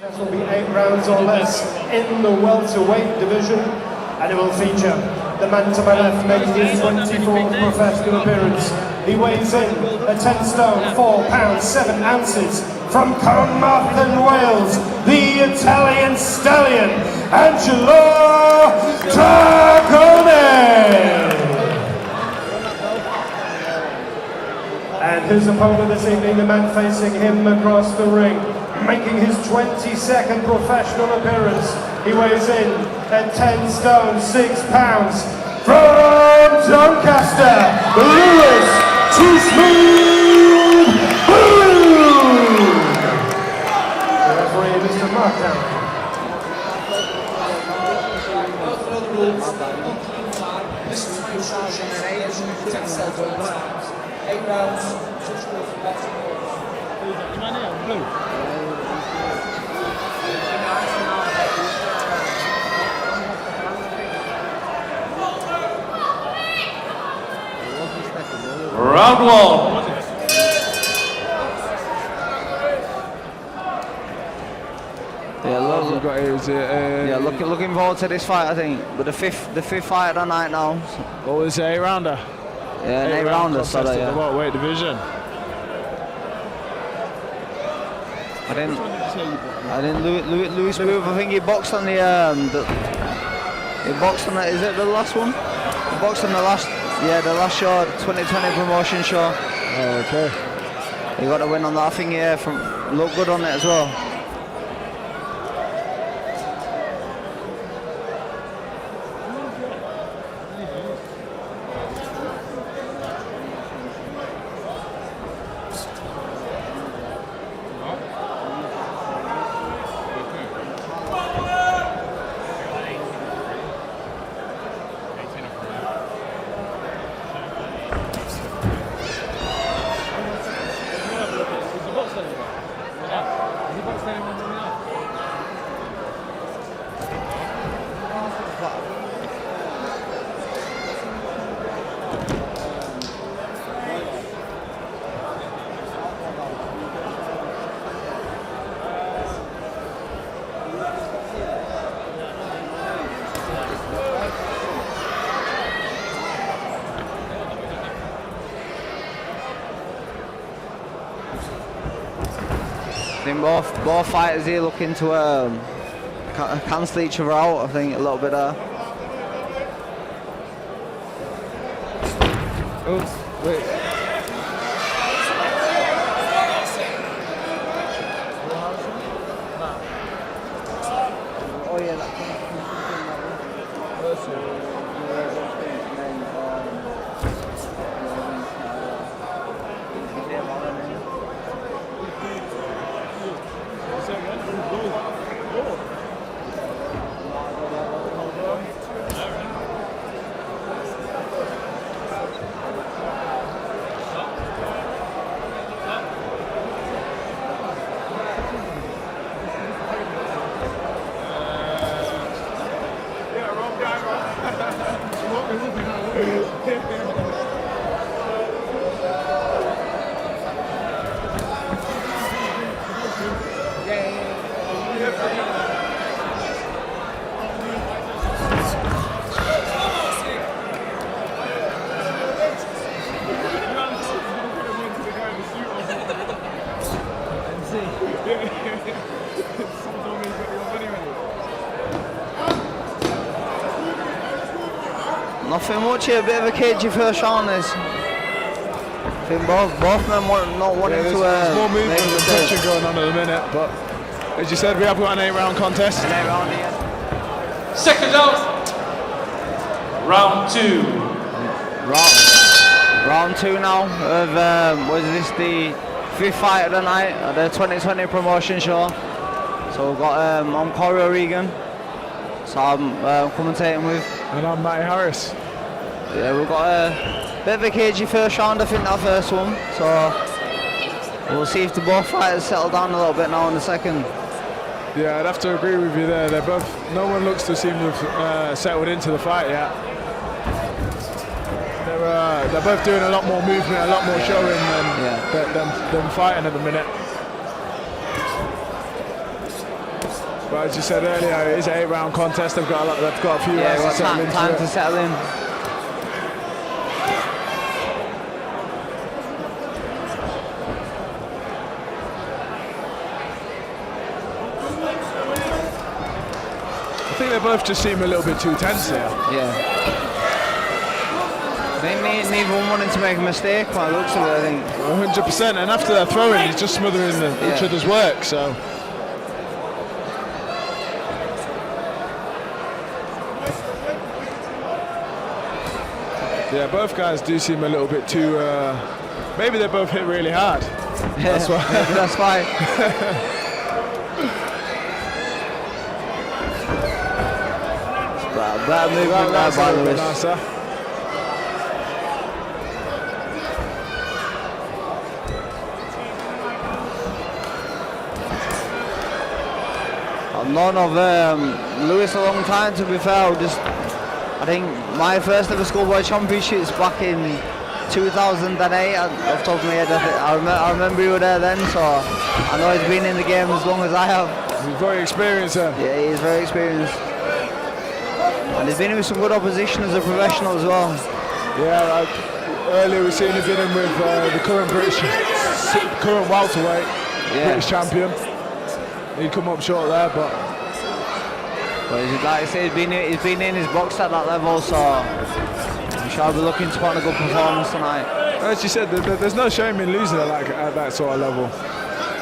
This will be 8 rounds or less in the welterweight division, and it will feature the man to my left making his 24th professional appearance. He weighs in at 10 stone, 4 pounds, 7 ounces from Carmarthen, Wales, the Italian stallion, Angelo Dragone! And his opponent this evening, the man facing him across the ring, making his 22nd professional appearance. He weighs in at 10 stone, 6 pounds, from Doncaster, Lewis Too Smooth Boom! The referee, Mr. Markdown. This time charging an 10 stone, 12 pounds. 8 rounds, Round 1. Looking forward to this fight. I think, but the fifth fight of the night now. What was it, 8-rounder? Yeah, an 8-rounder. So the welterweight division. I didn't. Louis Booth. I think he boxed on the. He boxed on the. Is it the last one? He boxed on the last. Yeah, the last show, 2020 promotion show. Oh, okay. He got a win on that. I think looked good on it as well. I think both fighters here looking to cancel each other out. I think a little bit there. Oh, wait. Oh yeah, that nothing much here, a bit of a cagey first round is. I think both men not wanting to. There's more movement and tension going on at the minute, but as you said, we have got an 8-round contest. An 8-round here. Second out. Round 2. Round 2 now of was this the 5th fight of the night at the 2020 promotion show. So we've got I'm Corey O'Regan. So I'm commentating with. And I'm Matty Harris. Yeah, we've got a bit of a cagey first round, I think, that first one. So we'll see if the both fighters settle down a little bit now in the second. Yeah, I'd have to agree with you there. They're both. No one looks to seem to have settled into the fight yet. They're both doing a lot more movement, a lot more showing than fighting at the minute. But as you said earlier, it is an 8-round contest. They've got a few rounds to settle into time it. to settle in. I think they both just seem a little bit too tense here. Yeah. They neither one wanting to make a mistake by the looks of it, I think. 100%, and after that throw-in, he's just smothering each other's work, so. Yeah, both guys do seem a little bit too, maybe they both hit really hard. That's why. Maybe that's why. That movement there by Lewis. Nicer. I've known of Lewis a long time, to be fair. I think my first ever schoolboy championships back in 2008, off the top of my head, I remember you were there then, so I know he's been in the game as long as I have. He's very experienced, sir. Yeah, he's very experienced. And he's been in with some good opposition as a professional as well. Yeah, earlier we've seen him been in with the current welterweight British champion. He'd come up short there, but like I say, he's been in his box at that level, so I'm sure I'll be looking to put on a good performance tonight. as you said, there's no shame in losing at that sort of level.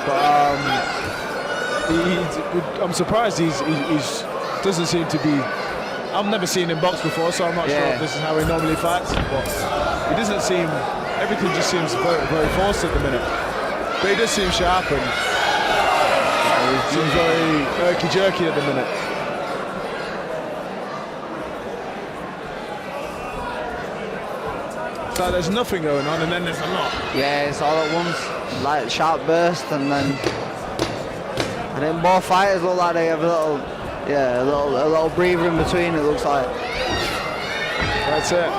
But I'm surprised he doesn't seem to be. I've never seen him box before, so I'm not sure if this is how he normally fights. But he doesn't seem. Everything just seems very, very forced at the minute. But he does seem sharp and seems very herky-jerky at the minute. It's like there's nothing going on and then there's a lot. Yeah, it's all at once, like sharp burst, and then both fighters look like they have a little breather in between. It looks like. That's it.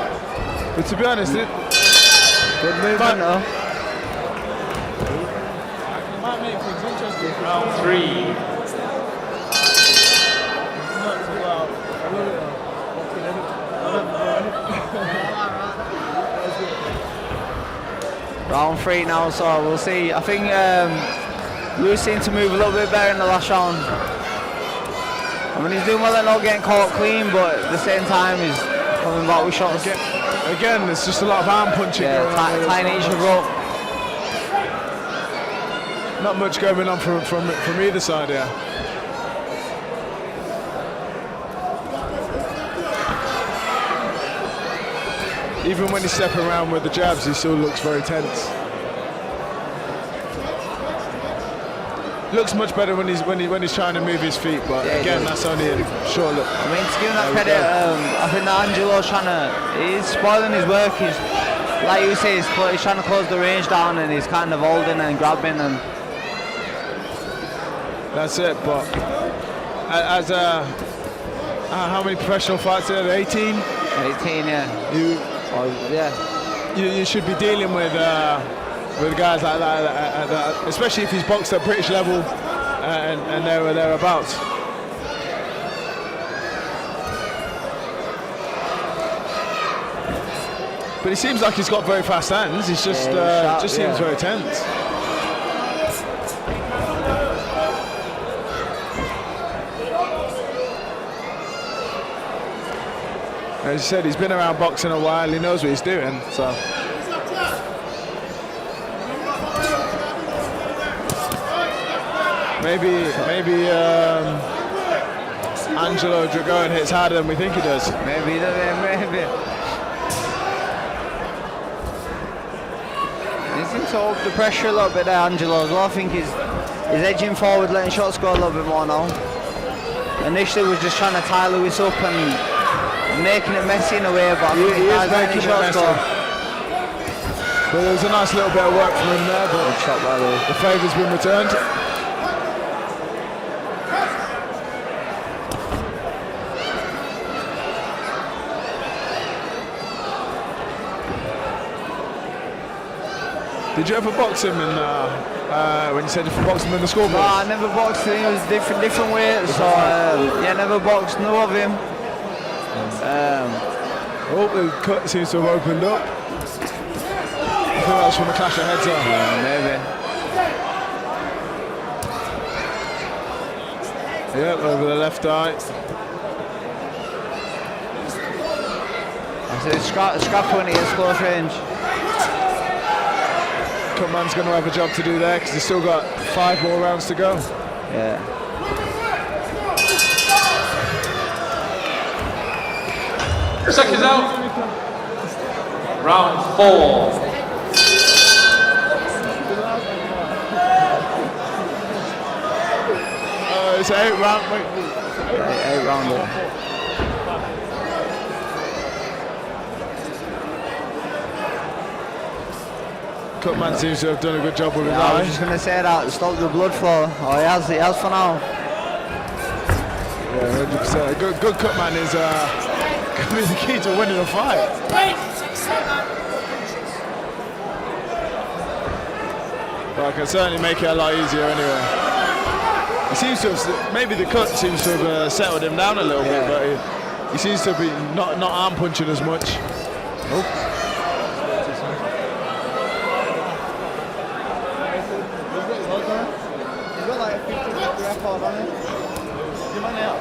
But to be honest, good movement though. Might make things interesting. Round 3. Round 3 now, so we'll see. I think Lewis seemed to move a little bit better in the last round. I mean, he's doing well at not getting caught clean, but at the same time, he's coming back with shots. Again, there's just a lot of arm punching. Yeah, tiny each rope. Not much going on from either side here. Even when he's stepping around with the jabs, he still looks very tense. Looks much better when he's trying to move his feet, but again, that's only a short look. I mean, to give him that credit, I think that Angelo's he's spoiling his work. He's, like you say, he's trying to close the range down, and he's kind of holding and grabbing and. That's it, but as how many professional fights are there? 18? 18, yeah. You should be dealing with guys like that, especially if he's boxed at British level and thereabouts. But he seems like he's got very fast hands. He's just seems very tense. As you said, he's been around boxing a while. He knows what he's doing. So. Maybe Angelo Dragone hits harder than we think he does. Maybe. He seems to hold the pressure a little bit there, Angelo, as well. I think he's edging forward, letting shots go a little bit more now. Initially was just trying to tie Lewis up and making it messy in a way, but he is making shots it messy. But there was a nice little bit of work from him there, but the favour's been returned. Did you ever box him in when you said you boxed him in the scoreboard? No, I never boxed him. It was different weights. So yeah, never boxed. No of him. Oh, the cut seems to have opened up. I think that's from the clash of heads. Yeah, maybe. Yep, over the left eye. I said scrap when he gets close range. Cutman's going to have a job to do there because he's still got 5 more rounds to go. Yeah. Seconds out. Round 4. It's 8 round. Wait. 8 rounder. Cutman seems to have done a good job with his I eye. was just going to say that, stop the blood flow. Oh, he has for now. Yeah, 100%. Good Cutman is going to be the key to winning a fight. But I can certainly make it a lot easier anyway. He seems to have, maybe the cut seems to have settled him down a little bit, but he seems to be not arm punching as much. Oh. He's got like a 50 record on it. You might out.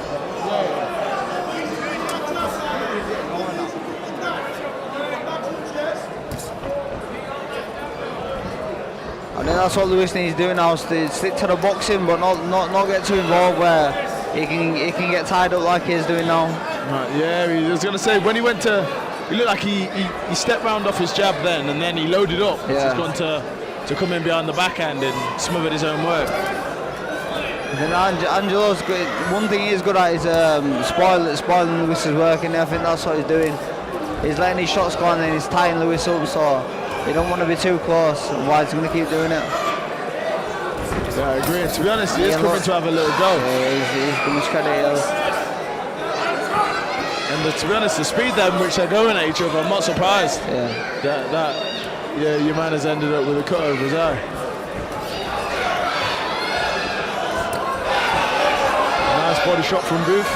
I think that's what Lewis needs to do now, is to stick to the boxing but not get too involved where he can get tied up like he is doing now. Right, yeah, I was going to say, when he went to, he looked like he stepped round off his jab then and then he loaded up. Yeah. He's gone to come in behind the backhand and smothered his own work. And Angelo's good. One thing he's good at is spoiling Lewis's work, and I think that's what he's doing. He's letting his shots go on and he's tying Lewis up, so you don't want to be too close, otherwise he's going to keep doing it. Yeah, I agree. To be honest, he is coming to have a little go. Yeah, he's going to credit it. And to be honest, the speed then which they're going at each other, I'm not surprised. Yeah. That your man has ended up with a cut over his eye. Nice body shot from Booth.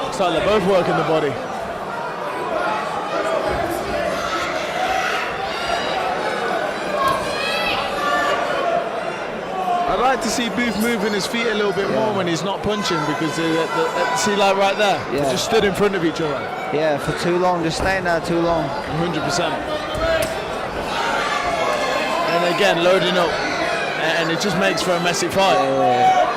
Looks like they're both working the body. I'd like to see Booth moving his feet a little bit more when he's not punching, because see, like right there, they just stood in front of each other. Yeah, for too long, just staying there too long. 100%. And again, loading up, and it just makes for a messy fight.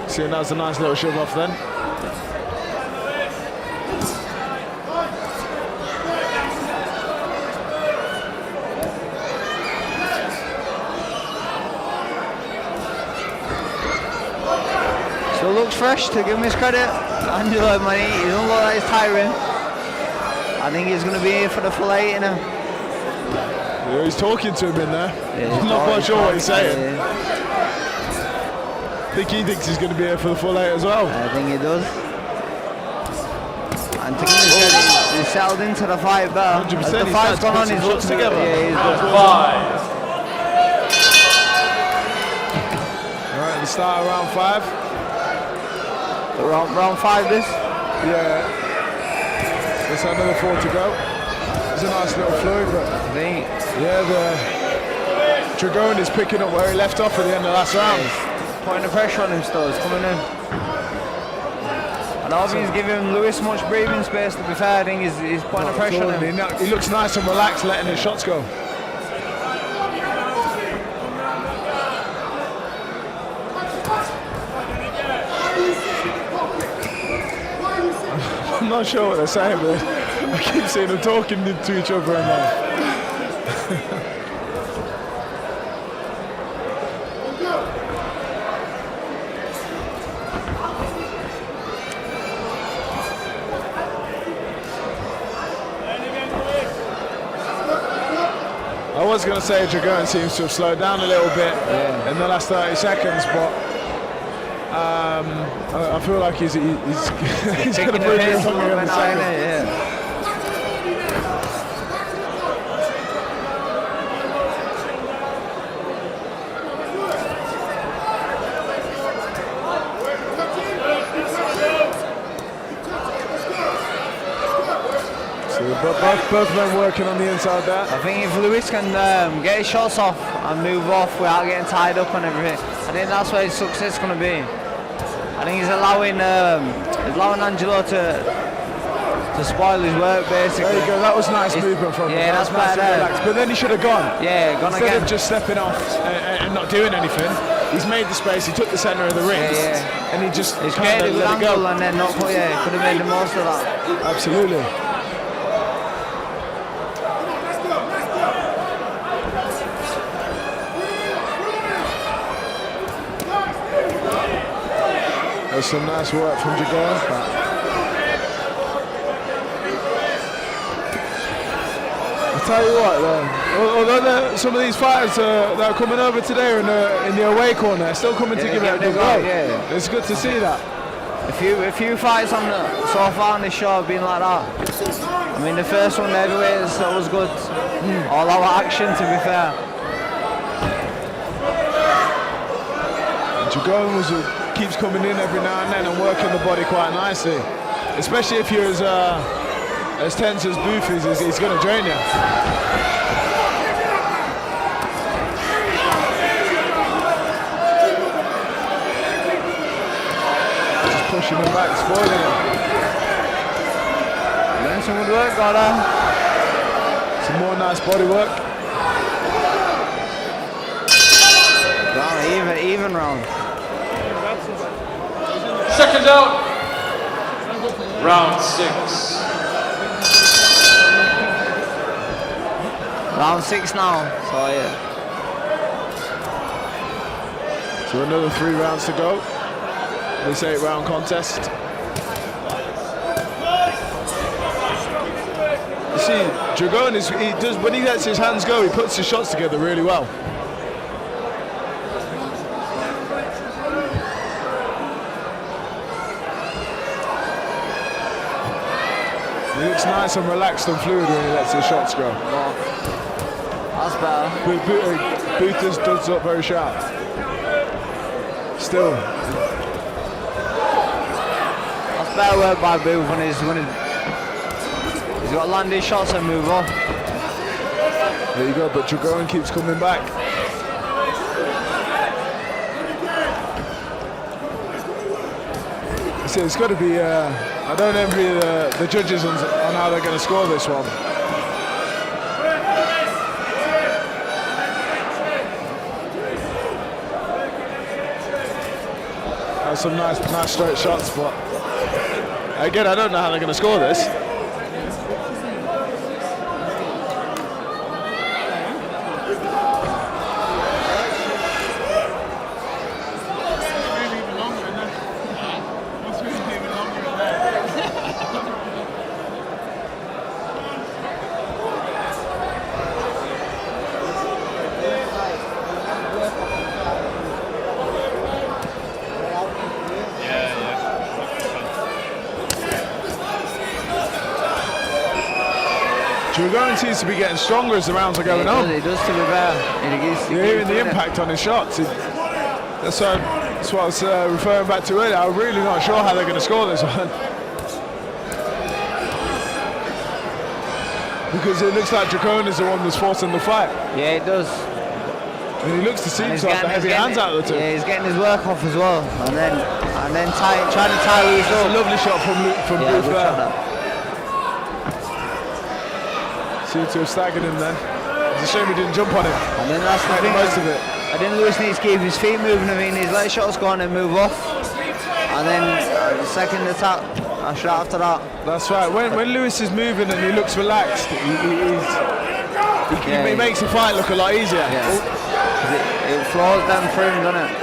See, and that's a nice little shove off then. Still looks fresh, to give him his credit. Angelo, man, he doesn't look like he's tiring. I think he's going to be here for the full 8, you know. Yeah, he's talking to him in there. Yeah, I'm not quite sure what he's saying. Yeah. I think he thinks he's going to be here for the full 8 as well. I think he does. And to give him his credit, he's settled into the fight better. 100%. As the fight's gone on, he's looked together. Yeah, he's good. 5. Alright, the start of round 5. Round 5 this? Yeah. There's another 4 to go. It's a nice little flow, but I think. yeah, the Dragone is picking up where he left off at the end of last round. He's putting the pressure on him still, he's coming in. I don't think he's giving Lewis much breathing space, to be fair. I think he's putting the pressure on him. He looks nice and relaxed, letting his shots go. I'm not sure what they're saying, but I keep seeing them talking to each other. I was going to say Dragone seems to have slowed down a little bit in the last 30 seconds, but I feel like he's going to Taking put the it pace a in little the bit now, second. innit? Yeah. But both men working on the inside there. I think if Lewis can get his shots off and move off without getting tied up and everything, I think that's where his success is going to be. I think he's allowing Angelo to spoil his work, basically. There you go, that was nice movement from him. Yeah, that's nice better. and relaxed. But then he should have gone. Yeah, gone Instead again. of just stepping off and not doing anything, he's made the space, he took the centre of the ring, and he just He's kind created of a good let it go. angle and then not put, yeah, could have made the most of that. Absolutely. There's some nice work from Dragone. I'll tell you what, although some of these fighters that are coming over today are in the away corner, they're still coming to give it a good go. Yeah. It's good to see that. A few fights on so far on the show have been like that. I mean, the first one, the heavyweights, that was good. All out action, to be fair. Dragone keeps coming in every now and then and working the body quite nicely. Especially if you're as tense as Booth is, he's going to drain you. Just pushing him back, spoiling him. Doing some good work, got her. Some more nice body work. Even round. Seconds out. Round 6. Round 6 now, so yeah. So another 3 rounds to go. This 8-round contest. You see, Dragone when he lets his hands go, he puts his shots together really well. He looks nice and relaxed and fluid when he lets his shots go. That's better. Booth does look very sharp. Still. That's better work by Booth when he's got to land his shots and move on. There you go, but Dragone keeps coming back. See, it's got to be. I don't envy the judges on how they're going to score this one. That's some nice straight shots, but again, I don't know how they're going to score this. Dragone seems to be getting stronger as the rounds are going on. He does, to be fair. You're hearing the impact on his shots. That's what I was referring back to earlier. I'm really not sure how they're going to score this one. Because it looks like Dragone is the one that's forcing the fight. Yeah, it does. And he looks to seem to have the heavy hands out of the two. Yeah, he's getting his work off as well. And then trying to tie Lewis That's up. a lovely shot from Booth good there. shot. Seems to have staggered him then. It's a shame he didn't jump on him. And then that's the Make the thing. most of it. I think Lewis needs to keep his feet moving. I mean, his leg shots go on and move off. And then second attack, a shot after that. That's right. When Lewis is moving and he looks relaxed, he makes the fight look a lot easier. Yeah. It flows down through him, doesn't it?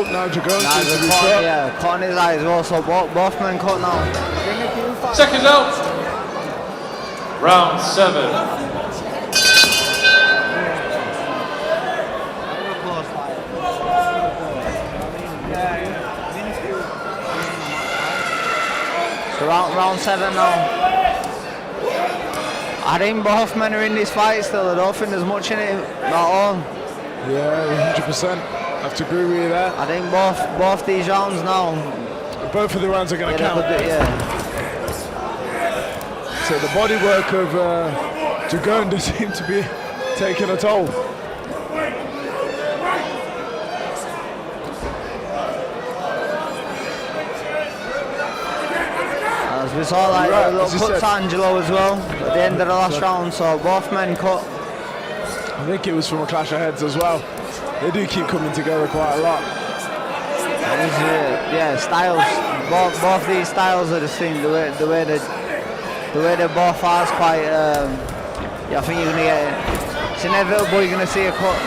Oh, now Dragone Nah, seems to be cut. yeah, caught in his eyes also. Both men cut now. Seconds out. Round 7. So round 7 now. I think both men are in this fight still. I don't think there's much in it at all. Yeah, 100%. I have to agree with you there. I think both these rounds now. Both of the rounds are going to count. Yeah. So the bodywork of Dragone does seem to be taking a toll. As we saw, like a little cut to Angelo as well at the end of the last round. So both men cut. I think it was from a clash of heads as well. They do keep coming together quite a lot. Yeah, styles. Both these styles are the same. The way they both are is quite. Yeah, I think you're gonna get. It's inevitable. You're gonna see a cut.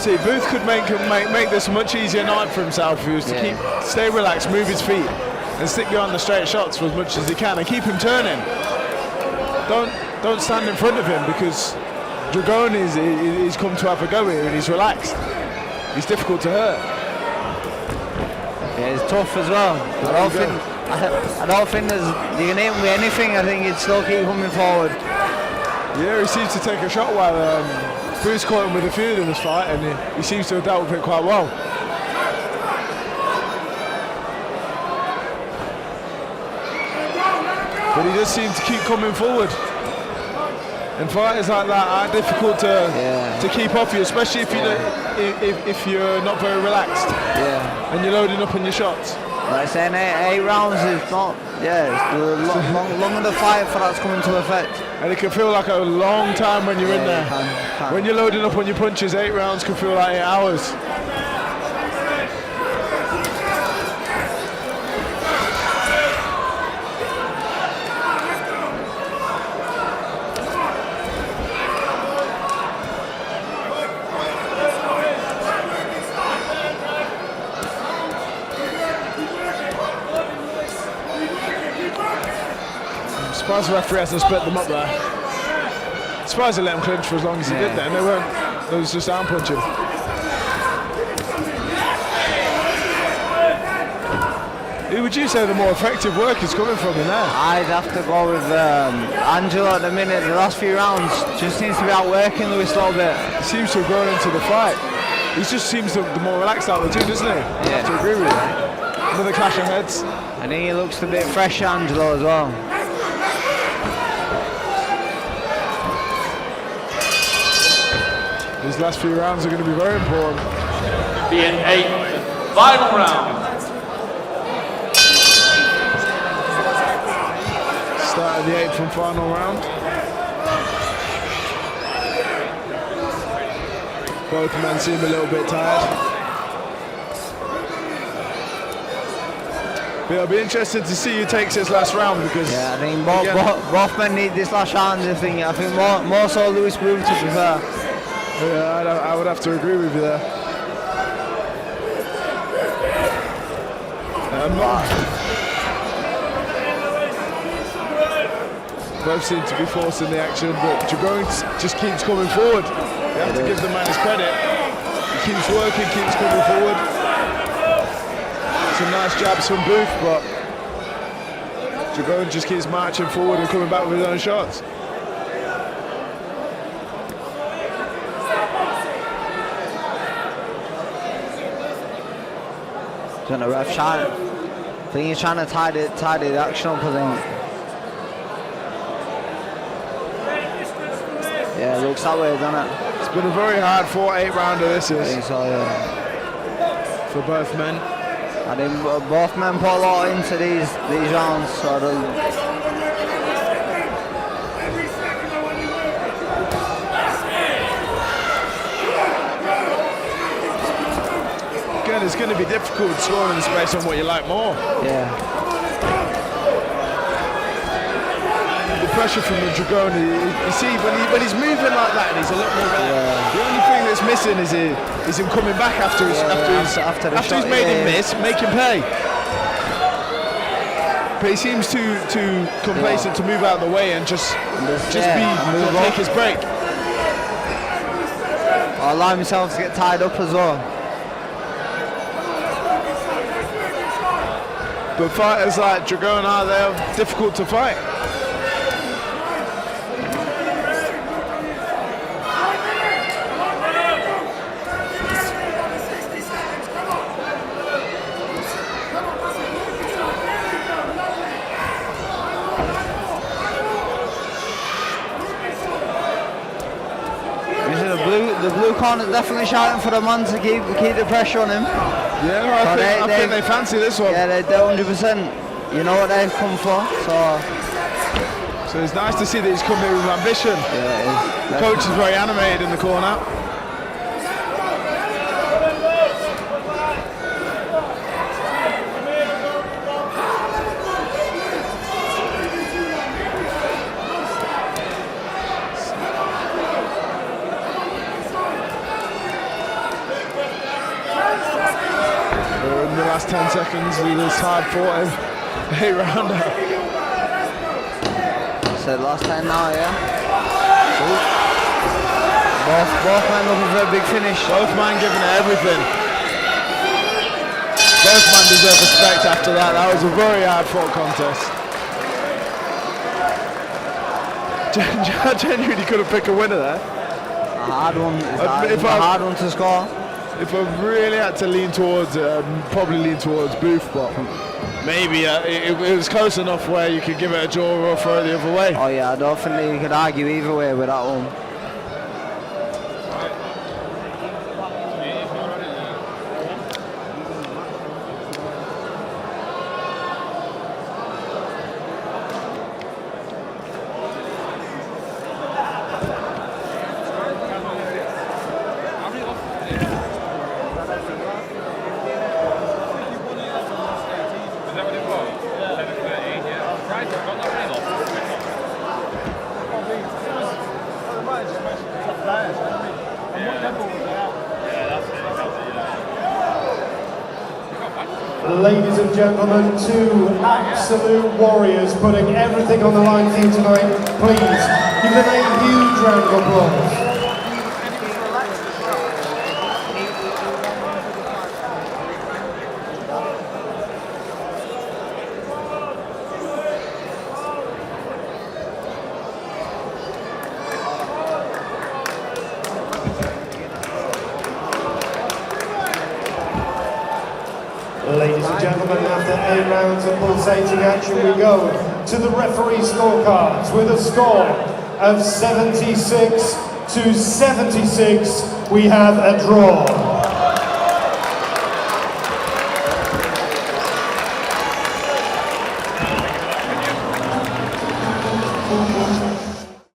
See, Booth could make this a much easier night for himself if he was to stay relaxed, move his feet, and stick behind the straight shots for as much as he can, and keep him turning. Don't stand in front of him, because Dragone is come to have a go here and he's relaxed. He's difficult to hurt. Yeah, it's tough as well. I don't think you can hit him with anything. I think he'd still keep coming forward. Yeah, he seems to take a shot while Bruce caught him with a few in this fight, and he seems to have dealt with it quite well. But he does seem to keep coming forward. And fighters like that are difficult to keep off you, especially if you're not very relaxed. Yeah. And you're loading up on your shots. Like saying 8 rounds is not. Yeah, it's longer the fight for that's coming to effect. And it can feel like a long time when you're in there. Can. When you're loading up on your punches, 8 rounds can feel like 8 hours. I'm surprised the referee hasn't split them up there. Surprised they let him clinch for as long as he did there, and they was just arm punching. Who would you say the more effective work is coming from in there? I'd have to go with Angelo at the minute. The last few rounds just seems to be outworking Lewis a little bit. He seems to have grown into the fight. He just seems the more relaxed out of the two, doesn't he? Yeah. I have to agree with you. Another clash of heads. I think he looks a bit fresh, Angelo, as well. These last few rounds are going to be very important. Be an 8th final round. Start of the 8th and final round. Both men seem a little bit tired. But it'll be interesting to see who takes this last round, because I think both men need this last round. I think more so Lewis Booth, to be fair. Yeah, I would have to agree with you there. Both seem to be forcing the action, but Dragone just keeps coming forward. You have to give the man his credit. He keeps working, keeps coming forward. Some nice jabs from Booth, but Dragone just keeps marching forward and coming back with his own shots. The ref trying. I think he's trying to tie the action up, I think. Yeah, it looks that way, doesn't it? It's been a very hard 4-8 rounder, this is. I think so, yeah. For both men. I think both men put a lot into these rounds, so Again, it's going to be difficult scoring this based on what you like more. yeah. pressure from the Dragone. You see, when he's moving like that and he's a lot more relaxed, the only thing that's missing is him coming back after he's made him miss, make him pay. But he seems too complacent to move out of the way and just take his break. Or allow himself to get tied up as well. But fighters like Dragone they're difficult to fight. The blue corner definitely shouting for the man to keep the pressure on him. Yeah, I think they fancy this one. Yeah, they're 100%. You know what they've come for, so it's nice to see that he's come here with ambition. Yeah, it is. The coach is very animated in the corner. In the last 10 seconds, he was hard fought 8-rounder. So last 10 now, yeah. Both men looking for a big finish. Both men giving it everything. Both men deserve respect after that. That was a very hard fought contest. Genuinely couldn't pick a winner there. A hard one. It's a hard one to score. If I really had to lean towards it, I'd probably lean towards Booth, but maybe it was close enough where you could give it a draw or throw it the other way. Oh yeah, I don't think you could argue either way with that one. Ladies and gentlemen, two absolute warriors putting everything on the line for you tonight. Please give them a huge round of applause. Ladies and gentlemen, after 8 rounds of pulsating action, we go to the referee scorecards with a score of 76 to 76. We have a draw.